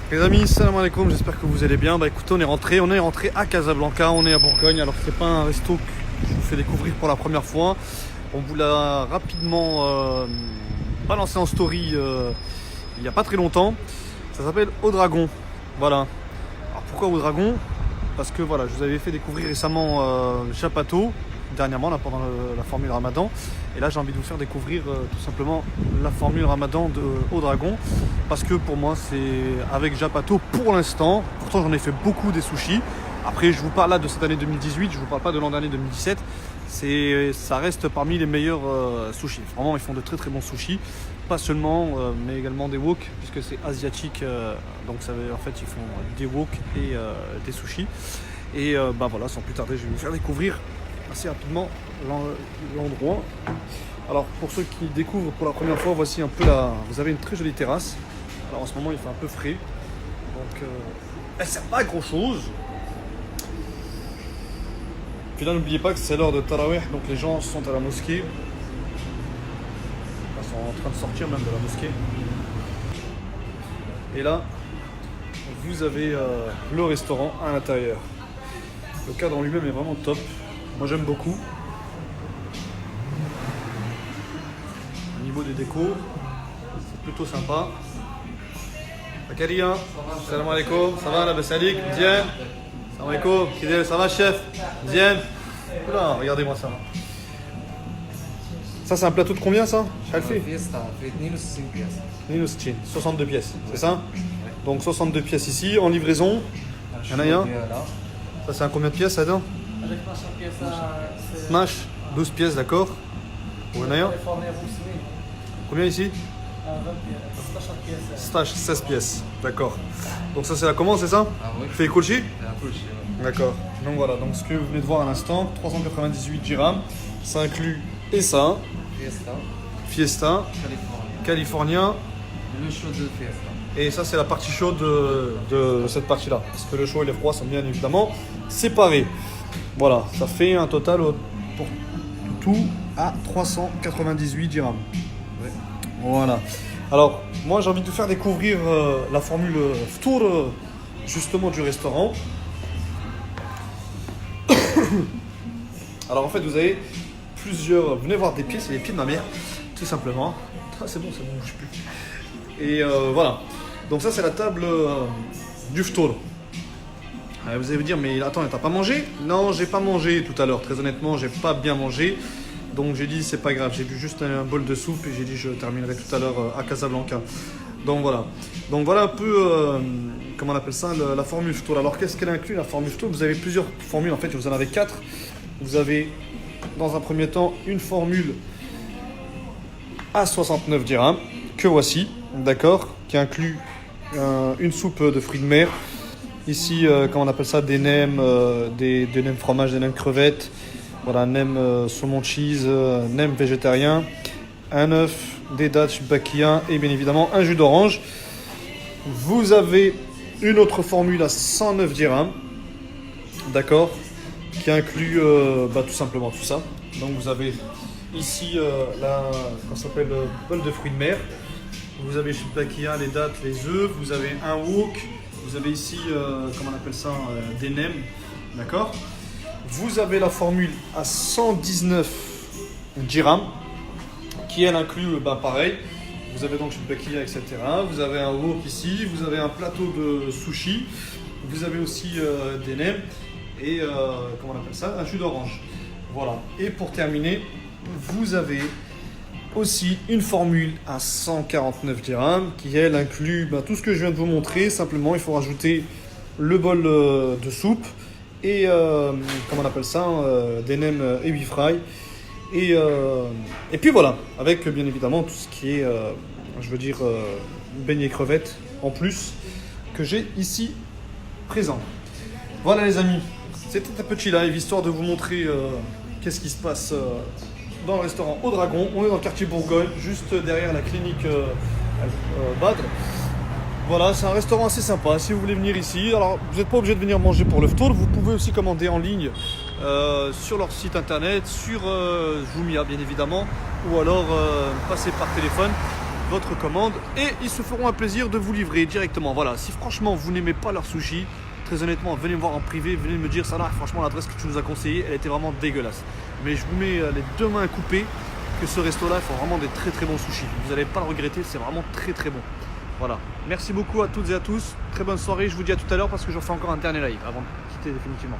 Les amis, salam alaikum, j'espère que vous allez bien. Bah écoutez, on est rentré à Casablanca, on est à Bourgogne. Alors c'est pas un resto que je vous fais découvrir pour la première fois. On vous l'a rapidement balancé en story il n'y a pas très longtemps. Ça s'appelle Au Dragon. Voilà. Alors pourquoi Au Dragon? Parce que voilà, je vous avais fait découvrir récemment Japato, dernièrement là, pendant la formule Ramadan. Et là j'ai envie de vous faire découvrir tout simplement la formule Ramadan de Au Dragon. Parce que pour moi c'est avec Japato pour l'instant. Pourtant j'en ai fait beaucoup des sushis. Après je vous parle là de cette année 2018, je vous parle pas de l'an dernier 2017. Ça reste parmi les meilleurs sushis. Vraiment ils font de très très bons sushis. Pas seulement mais également des wok puisque c'est asiatique. Donc ça veut, en fait ils font des wok et des sushis. Et bah voilà, sans plus tarder je vais vous faire découvrir assez rapidement l'endroit. Alors pour ceux qui découvrent pour la première fois, voici un peu vous avez une très jolie terrasse. Alors en ce moment il fait un peu frais, donc elle sert pas à grand chose. Puis là n'oubliez pas que c'est l'heure de Tarawih, donc les gens sont à la mosquée. Ils sont en train de sortir même de la mosquée. Et là vous avez le restaurant à l'intérieur. Le cadre en lui-même est vraiment top. Moi j'aime beaucoup. Au niveau des décos, c'est plutôt sympa. Akaria, salam alaikum, ça va la Bessalik, bien. Salam alaikum, ça va chef, bien. Oula, regardez-moi ça. Ça c'est un plateau de combien ça? Chalfi? 62 pièces, c'est ça? Donc 62 pièces ici, en livraison. Il y en a un. Ça c'est un combien de pièces Adam? 12 pièces, d'accord. Combien ici? 16 pièces, d'accord. Donc ça c'est la commande, c'est ça? Ah oui. Fait Kulchi? D'accord. Donc voilà, donc ce que vous venez de voir à l'instant, 398 dirhams, ça inclut et ça, Fiesta, californien. Le chaud de Fiesta. Et ça c'est la partie chaude de cette partie-là. Parce que le chaud et le froid sont bien évidemment séparés. Voilà, ça fait un total pour tout à 398 dirhams. Ouais. Voilà. Alors, moi j'ai envie de vous faire découvrir la formule Ftour justement du restaurant. Alors en fait vous avez plusieurs... Venez voir des pieds, c'est les pieds de ma mère, tout simplement. Ah, c'est bon, je sais plus. Et voilà. Donc ça c'est la table du Ftour. Vous allez vous dire, mais attends, t'as pas mangé? Non, j'ai pas mangé tout à l'heure. Très honnêtement, j'ai pas bien mangé. Donc j'ai dit, c'est pas grave. J'ai bu juste un bol de soupe et j'ai dit, je terminerai tout à l'heure à Casablanca. Donc voilà. Donc voilà un peu, comment on appelle ça, la formule Ftour. Alors qu'est-ce qu'elle inclut la formule Ftour? Vous avez plusieurs formules. En fait, vous en avez 4. Vous avez, dans un premier temps, une formule à 69 dirhams, que voici, d'accord, qui inclut une soupe de fruits de mer. Ici, comment on appelle ça, des nems, des nems fromage, des nems crevettes, voilà, nems saumon cheese, nems végétarien, un œuf, des dattes bakia et bien évidemment un jus d'orange. Vous avez une autre formule à 109 dirhams, d'accord, qui inclut tout simplement tout ça. Donc vous avez ici qu'on s'appelle le bol de fruits de mer. Vous avez bakia, les dattes, les œufs, vous avez un wok. Vous avez ici, comment on appelle ça, des nems, d'accord. Vous avez la formule à 119 dirhams, qui elle inclut, pareil. Vous avez donc une bakia, etc. Vous avez un wok ici, vous avez un plateau de sushi, vous avez aussi des nems et, comment on appelle ça, un jus d'orange. Voilà. Et pour terminer, vous avez aussi une formule à 149 dirhams qui elle inclut tout ce que je viens de vous montrer. Simplement il faut rajouter le bol de soupe et comment on appelle ça, des nems heavy fry et puis voilà, avec bien évidemment tout ce qui est beignets crevettes en plus que j'ai ici présent. Voilà les amis, c'était un petit live histoire de vous montrer qu'est-ce qui se passe dans le restaurant Au Dragon. On est dans le quartier Bourgogne, juste derrière la clinique Badr. Voilà, c'est un restaurant assez sympa si vous voulez venir ici. Alors, vous n'êtes pas obligé de venir manger pour le Ftour, vous pouvez aussi commander en ligne sur leur site internet, sur Jumia bien évidemment, ou alors passer par téléphone. votre commande et ils se feront un plaisir de vous livrer directement. Voilà, si franchement vous n'aimez pas leur sushi, très honnêtement, venez me voir en privé, venez me dire ça là, franchement l'adresse que tu nous as conseillée, elle était vraiment dégueulasse. Mais je vous mets les deux mains coupées que ce resto là, ils font vraiment des très très bons sushis. Vous n'allez pas le regretter, c'est vraiment très très bon. Voilà, merci beaucoup à toutes et à tous, très bonne soirée, je vous dis à tout à l'heure parce que j'en fais encore un dernier live avant de quitter définitivement.